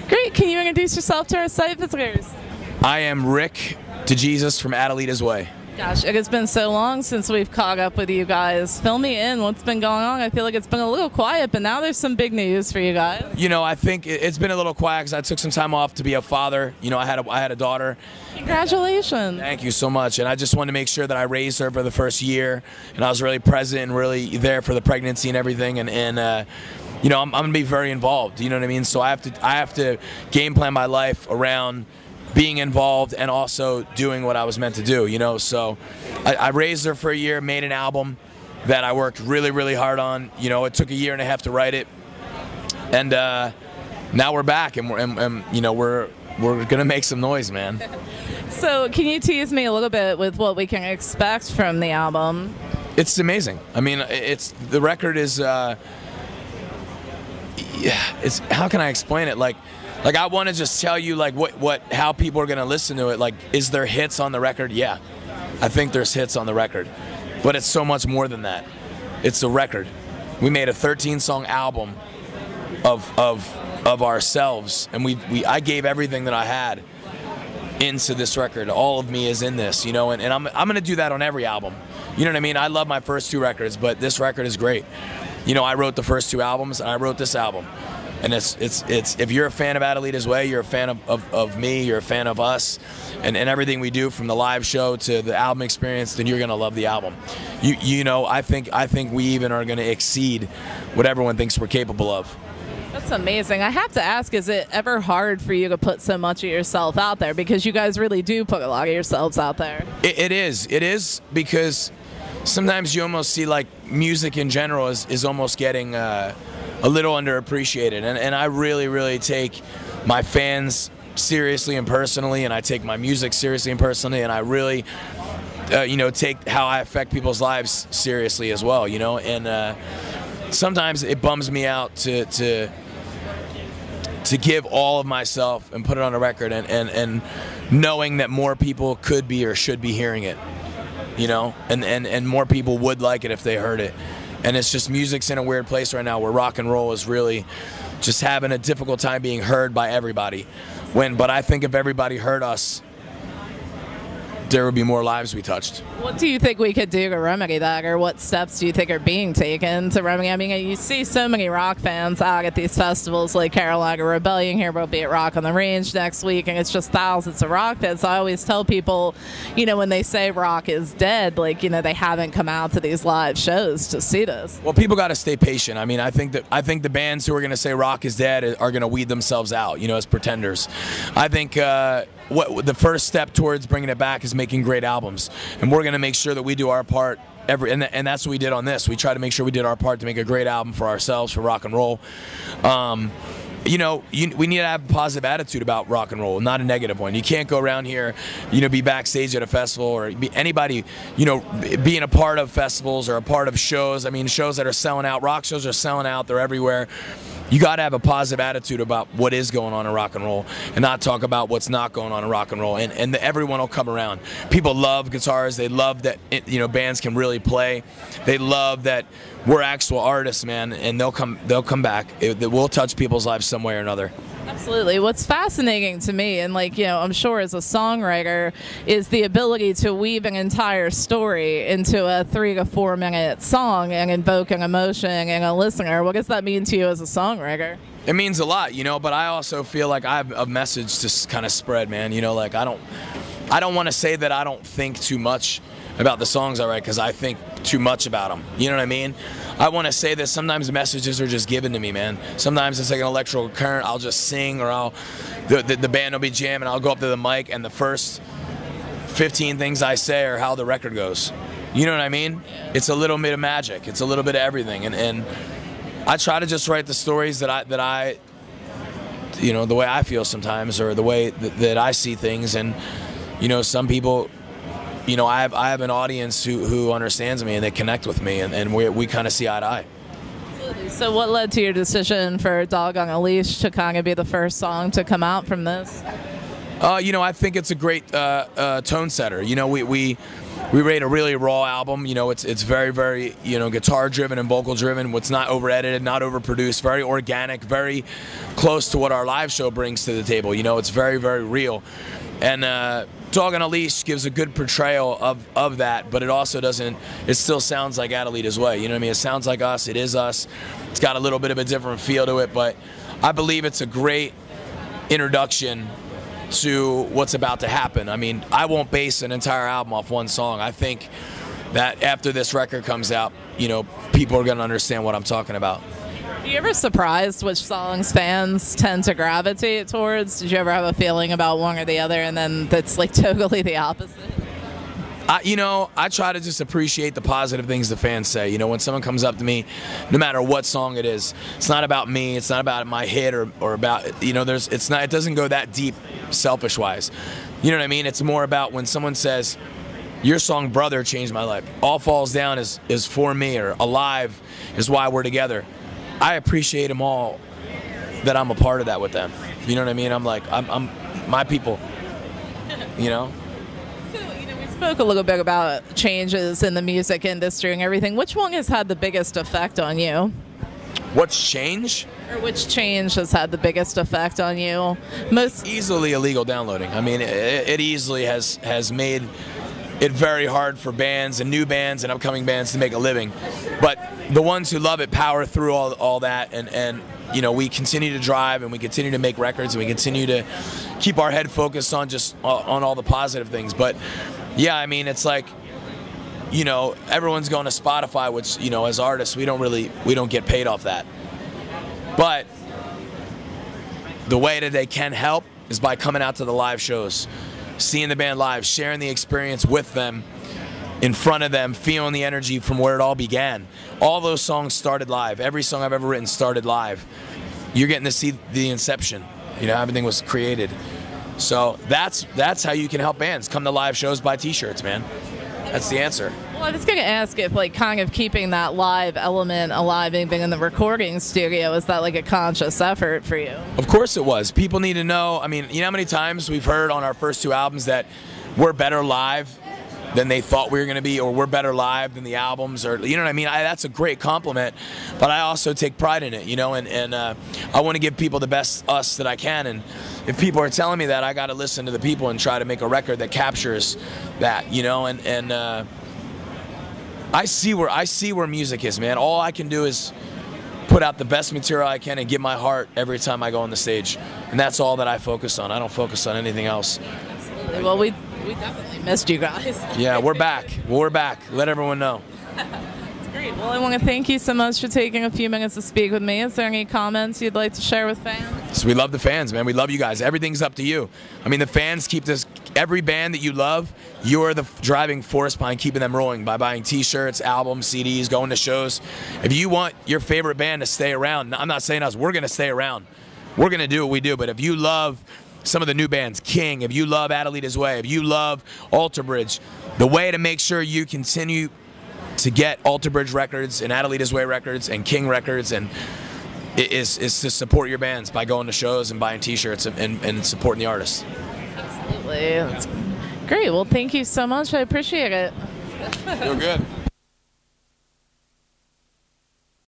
Great. Can you introduce yourself to our site visitors? I am Rick DeJesus from Adelitas Way. Gosh, it has been so long since we've caught up with you guys. Fill me in. What's been going on? I feel like it's been a little quiet, but now there's some big news for you guys. You know, I think it's been a little quiet because I took some time off to be a father. You know, I had a daughter. Congratulations. Thank you so much. And I just wanted to make sure that I raised her for the first year, and I was really present and really there for the pregnancy and everything. And you know, I'm going to be very involved. You know what I mean? So I have to game plan my life around being involved and also doing what I was meant to do, you know. So I raised her for a year, made an album that I worked really, really hard on. You know, it took a year and a half to write it, and now we're back, and you know, we're gonna make some noise, man. So can you tease me a little bit with what we can expect from the album? It's amazing. I mean, the record is it's, how can I explain it? Like I want to just tell you like how people are gonna listen to it. Like, is there hits on the record? Yeah, I think there's hits on the record, but it's so much more than that. It's a record. We made a 13-song album of ourselves, and I gave everything that I had into this record. All of me is in this, you know, and I'm gonna do that on every album. You know what I mean? I love my first 2 records, but this record is great. You know, I wrote the first 2 albums, and I wrote this album. And it's if you're a fan of Adelitas Way, you're a fan of me, you're a fan of us, and everything we do, from the live show to the album experience, then you're gonna love the album. You know, I think we even are gonna exceed what everyone thinks we're capable of. That's amazing. I have to ask, is it ever hard for you to put so much of yourself out there? Because you guys really do put a lot of yourselves out there. It is, because sometimes you almost see like music in general is almost getting a little underappreciated, and I really take my fans seriously and personally, and I take my music seriously and personally, and I really you know, take how I affect people's lives seriously as well, you know. And sometimes it bums me out to give all of myself and put it on a record, and knowing that more people could be or should be hearing it, you know, and more people would like it if they heard it. And it's just, music's in a weird place right now where rock and roll is really just having a difficult time being heard by everybody. But I think if everybody heard us, there would be more lives we touched. What do you think we could do to remedy that, or what steps do you think are being taken to remedy? I mean, you see so many rock fans out at these festivals, like Carolina Rebellion here will be at Rock on the Range next week, and it's just thousands of rock fans. So I always tell people, you know, when they say rock is dead, like, you know, they haven't come out to these live shows to see this. Well, people got to stay patient. I mean, I think the bands who are going to say rock is dead are going to weed themselves out, you know, as pretenders. I think what the first step towards bringing it back is making great albums, and we're going to make sure that we do our part and that's what we did on this. We tried to make sure we did our part to make a great album for ourselves, for rock and roll. You know, we need to have a positive attitude about rock and roll, not a negative one. You can't go around here, you know, be backstage at a festival, or be anybody, you know, being a part of festivals or a part of shows. I mean, shows that are selling out, rock shows are selling out, they're everywhere. You got to have a positive attitude about what is going on in rock and roll, and not talk about what's not going on in rock and roll. And everyone will come around. People love guitars. They love that, you know, bands can really play. They love that we're actual artists, man, and they'll come back. We'll touch people's lives some way or another. Absolutely. What's fascinating to me, and like, you know, I'm sure as a songwriter, is the ability to weave an entire story into a 3 to 4 minute song and invoke an emotion in a listener. What does that mean to you as a songwriter? It means a lot, you know, but I also feel like I have a message to kind of spread, man. You know, like I don't want to say that I don't think too much about the songs I write, because I think too much about them. You know what I mean? I want to say that sometimes messages are just given to me, man. Sometimes it's like an electrical current. I'll just sing, or the band will be jamming. I'll go up to the mic, and the first 15 things I say are how the record goes. You know what I mean? It's a little bit of magic. It's a little bit of everything, and I try to just write the stories that I you know, the way I feel sometimes, or the way that I see things. And you know, some people, you know, I have an audience who understands me, and they connect with me, and we kind of see eye to eye. So what led to your decision for Dog on a Leash to kind of be the first song to come out from this? You know, I think it's a great tone setter. You know, we we made a really raw album. You know, it's very, very, you know, guitar driven and vocal driven. What's not over edited, not overproduced, very organic, very close to what our live show brings to the table. You know, it's very, very real. And Dog on a Leash gives a good portrayal of that, but it also doesn't, it still sounds like Adelitas Way. You know what I mean? It sounds like us, it is us. It's got a little bit of a different feel to it, but I believe it's a great introduction to what's about to happen. I mean, I won't base an entire album off one song. I think that after this record comes out, you know, people are going to understand what I'm talking about. Are you ever surprised which songs fans tend to gravitate towards? Did you ever have a feeling about one or the other, and then that's like totally the opposite? You know, I try to just appreciate the positive things the fans say. You know, when someone comes up to me, no matter what song it is, it's not about me, it's not about my hit or about, you know, it doesn't go that deep selfish wise. You know what I mean? It's more about when someone says, your song Brother changed my life. All Falls Down is for me, or Alive is why we're together. I appreciate them all, that I'm a part of that with them. You know what I mean? I'm like, I'm my people, you know? So, you know, we spoke a little bit about changes in the music industry and everything. Which one has had the biggest effect on you? What's changed? Or which change has had the biggest effect on you? Most easily illegal downloading. I mean, it easily has made it very hard for bands and new bands and upcoming bands to make a living. But the ones who love it power through all that, and you know, we continue to drive and we continue to make records and we continue to keep our head focused on just on all the positive things. But yeah, I mean, it's like, you know, everyone's going to Spotify, which, you know, as artists we don't get paid off that. But the way that they can help is by coming out to the live shows, seeing the band live, sharing the experience with them, in front of them, feeling the energy from where it all began. All those songs started live. Every song I've ever written started live. You're getting to see the inception. You know, everything was created. So that's how you can help bands. Come to live shows, buy t-shirts, man. That's the answer. Well, I was going to ask if, like, kind of keeping that live element alive, even in the recording studio, is that like a conscious effort for you? Of course it was. People need to know. I mean, you know how many times we've heard on our first two albums that we're better live than they thought we were going to be, or we're better live than the albums, or, you know what I mean? That's a great compliment, but I also take pride in it, you know, and I want to give people the best us that I can, and if people are telling me that, I got to listen to the people and try to make a record that captures that, you know, and I see where music is, man. All I can do is put out the best material I can and give my heart every time I go on the stage, and that's all that I focus on. I don't focus on anything else. Absolutely. Well, we definitely missed you guys. Yeah, we're back. We're back. Let everyone know. That's great. Well, I want to thank you so much for taking a few minutes to speak with me. Is there any comments you'd like to share with fans? So we love the fans, man. We love you guys. Everything's up to you. I mean, the fans keep this. Every band that you love, you're the driving force behind keeping them rolling by buying T-shirts, albums, CDs, going to shows. If you want your favorite band to stay around, I'm not saying us. We're going to stay around. We're going to do what we do. But if you love some of the new bands, King, if you love Adelitas Way, if you love Alter Bridge, the way to make sure you continue to get Alter Bridge records and Adelitas Way records and King records and is to support your bands by going to shows and buying T-shirts and supporting the artists. Absolutely. That's great. Well, thank you so much. I appreciate it. You're good.